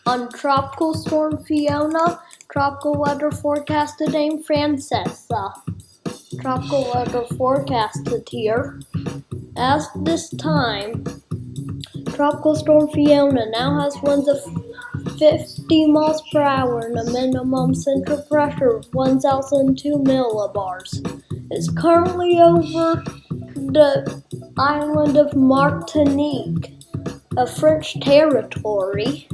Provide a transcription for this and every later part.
on Tropical Storm Fiona. Tropical weather forecast today in Francesea. Tropical weather forecasted here. As this time, Tropical Storm Fiona now has winds of 50 miles per hour and a minimum central pressure of 1,002 millibars. It's currently over the island of Martinique, a French territory,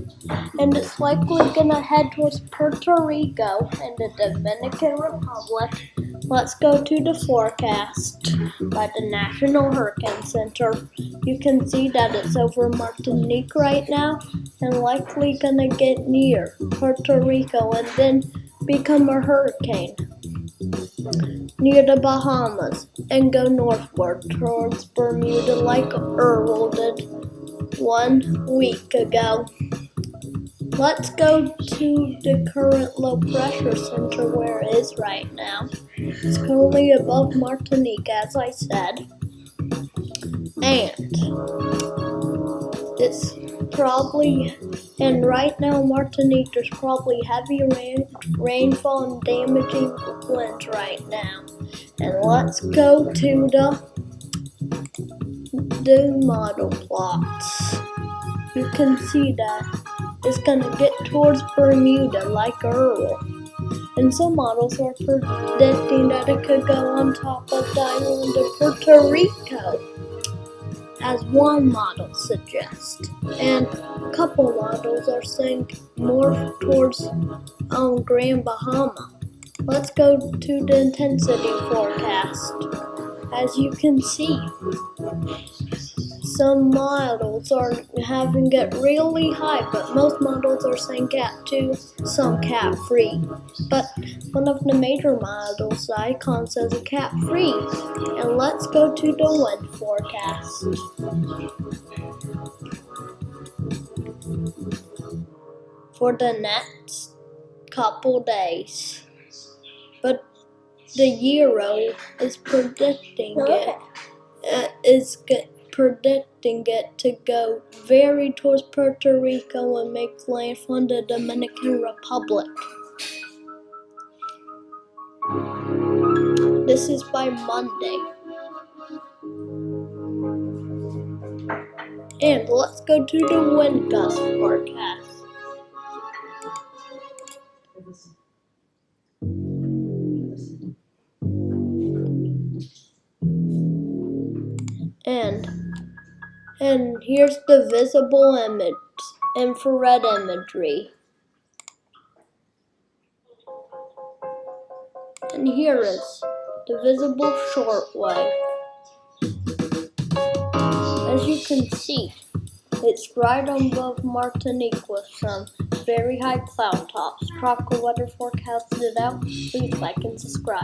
and it's likely gonna head towards Puerto Rico and the Dominican Republic. Let's go to the forecast by the National Hurricane Center. You can see that it's over Martinique right now and likely gonna get near Puerto Rico and then become a hurricane near the Bahamas and go northward towards Bermuda like Earl did 1 week ago. Let's go to the current low pressure center where it is right now. It's currently above Martinique, as I said. And right now in Martinique, there's probably heavy rainfall and damaging winds right now. And let's go to the model plots. You can see that it's gonna get towards Bermuda like Earl. And some models are predicting that it could go on top of the island of Puerto Rico, as one model suggests. And a couple models are saying more towards Grand Bahama. Let's go to the intensity forecast. As you can see, some models are having it really high, but most models are saying Cat 2, some Cat 3. But one of the major models, the Icon, says a Cat 3. And let's go to the wind forecast. For the next couple days. But the Euro is predicting it to go very towards Puerto Rico and make landfall in the Dominican Republic. This is by Monday. And let's go to the wind gust forecast. And here's the visible image, infrared imagery. And here is the visible shortwave. As you can see, it's right above Martinique with some very high cloud tops. Tropical weather forecasted out. Please like and subscribe.